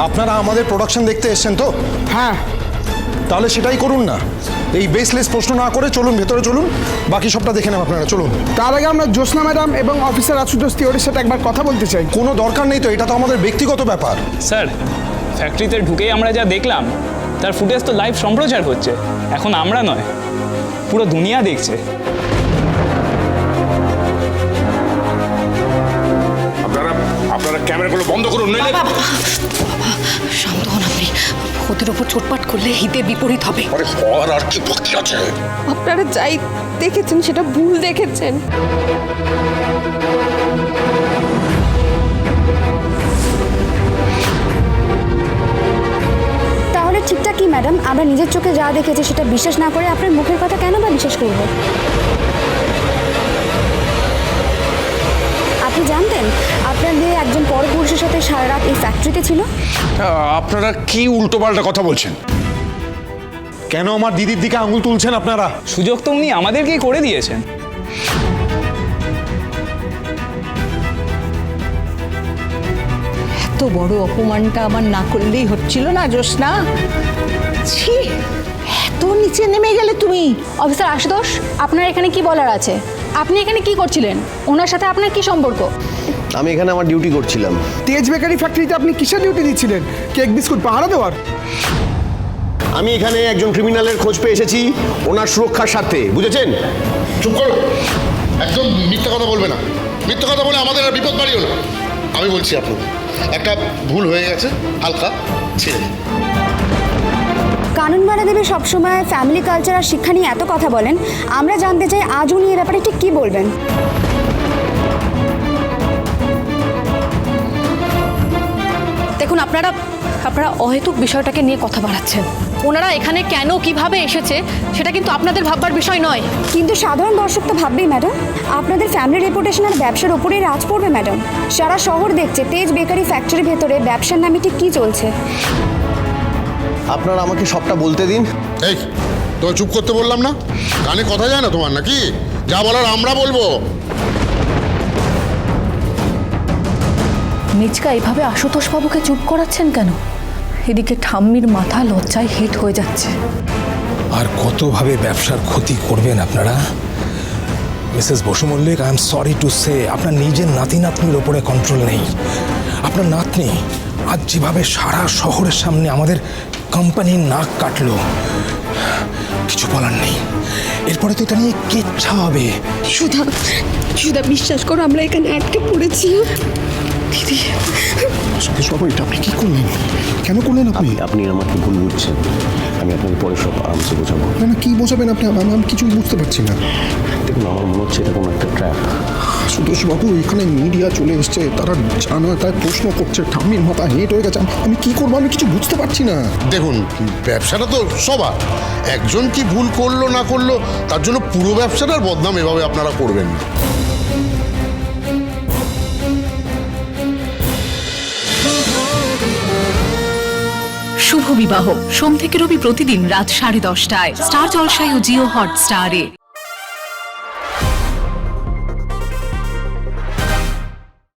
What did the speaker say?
আপনারা আমাদের প্রোডাকশন দেখতে এসেছেন তো? হ্যাঁ। তাহলে সেটাই করুন না, এই বেসলেস প্রশ্ন না করে চলুন ভেতরে চলুন, বাকি সবটা দেখে নেন আপনারা, চলুন। তার আগে আমরা জ্যোৎস্না ম্যাডাম এবং অফিসার আশুতোষ তিওয়ারির সাথে একবার কথা বলতে চাই। কোনো দরকার নেই তো, এটা তো আমাদের ব্যক্তিগত ব্যাপার। স্যার, ফ্যাক্টরিতে ঢুকেই আমরা যা দেখলাম তার ফুটেজ তো লাইভ সম্প্রচার হচ্ছে। এখন আমরা নয়, পুরো দুনিয়া দেখছে। আপনারা ক্যামেরাগুলো বন্ধ করুন, নইলে শান্ত হন আপনি। ওদের ওপর চোটপাট করলে হিতে বিপরীত হবে। আরে হওয়ার আর কি বাকি আছে? আপনারা যাই দেখেছেন সেটা ভুল দেখেছেন। তাহলে ঠিকঠাক কি ম্যাডাম, আমরা নিজের চোখে যা দেখেছি সেটা বিশ্বাস না করে আপনার মুখের কথা কেন বা বিশ্বাস করব? আপনি জানতেন আপনার মেয়ে একজন পরপুরুষের সাথে সারা রাত এই ফ্যাক্টরিতে ছিল? আপনারা কি উল্টোপাল্টা কথা বলছেন? কেন আমার দিদির দিকে আঙুল তুলছেন আপনারা? সুযোগ তো উনি আমাদেরকেই করে দিয়েছেন। এত বড় অপমানটা আমার না করলেই হচ্ছিল না জ্যোৎস্না। ছি, এত নিচে নেমে গেলে তুমি। অফিসার আশুতোষ, আপনার এখানে কি বলার আছে? আপনি এখানে কি করছিলেন? ওনার সাথে আপনার কি সম্পর্ক? আমি এখানে আমার ডিউটি করছিলাম। তেজ বেকারি ফ্যাক্টরিতে আপনি কিসের ডিউটি দিচ্ছিলেন? কেক বিস্কুট পাহারা দেওয়ার? আমি এখানে একজন ক্রিমিনালের খোঁজ পেয়ে এসেছি, ওনার সুরক্ষার স্বার্থে, বুঝেছেন? চুপ করো, একদম মিথ্যা কথা বলবে না। মিথ্যা কথা বলে আমাদের আর বিপদ বাড়িও না। আমি বলছি আপনাকে, একটা ভুল হয়ে গেছে, হালকা ছেড়ে দিন। কাননবালা দেবী সবসময় ফ্যামিলি কালচার আর শিক্ষা নিয়ে এত কথা বলেন, আমরা জানতে চাই আজ উনি এ ব্যাপারে ঠিক কী বলবেন। দেখুন, আপনারা অহেতুক বিষয়টাকে নিয়ে কথা বাড়াচ্ছেন। ওনারা এখানে কেন কিভাবে এসেছে সেটা কিন্তু আপনাদের ভাববার বিষয় নয়। কিন্তু সাধারণ দর্শক তো ভাববেই ম্যাডাম, আপনাদের ফ্যামিলি রেপুটেশন আর ব্যবসার ওপরেই রাজ পড়বে ম্যাডাম। সারা শহর দেখছে তেজ বেকারি ফ্যাক্টরির ভেতরে ব্যবসার নামে ঠিক কী চলছে। আপনারা আমাকে সবটা বলতে দিন। এই, তোমার চুপ করতে বললাম না? কানে কথা যায় না তোমার নাকি? যা বলার আমরা বলবো। মিচকা এইভাবে আশুতোষ বাবুকে চুপ করাচ্ছেন কেন? এদিকে ঠাম্মির মাথা লজ্জায় হিট হয়ে যাচ্ছে। আর কতভাবে ব্যবসার ক্ষতি করবেন আপনারা? Mrs Basu Mallick, I am sorry to say, আপনার নিজের নাতি নাতনির ওপরে কন্ট্রোল নেই। আপনার নাতনি আজ যেভাবে সারা শহরের সামনে আমাদের কোম্পানির নাক কাটলো, কিছু বলার নেই। এরপরে তো এটা নিয়ে কেচ্ছা হবে। সুধা বিশ্বাস করো, আমরা এখানে আটকে পড়েছি। দিদি, এটা আপনি কি করলেন? কেন করলেন আপনি? আপনি আমাকে ভুল বুঝছেন, আমি আপনাকে পরে সব আরামসে বোঝাবো। না, কি বোঝাবেন আপনি? আমি কিছুই বুঝতে পারছি না। দেখুন, আমার মনে হচ্ছে এটা কোনো একটা ট্র্যাপ। সুতোষ বাবু, এখানে মিডিয়া চলে এসছে, তারা জানা তাই প্রশ্ন করছে, ঠাম্মির মাথা হেঁট হয়ে গেছে। আমি কি করবো? আমি কিছু বুঝতে পারছি না। দেখুন, ব্যবসাটা তো সবার, একজন কি ভুল করলো না করলো তার জন্য পুরো ব্যবসাটার বদনাম এভাবে আপনারা করবেন না। শুভ বিবাহ সোম থেকে রবি প্রতিদিন রাত 10:30টায় স্টার জলসায় ও জিও হটস্টারে।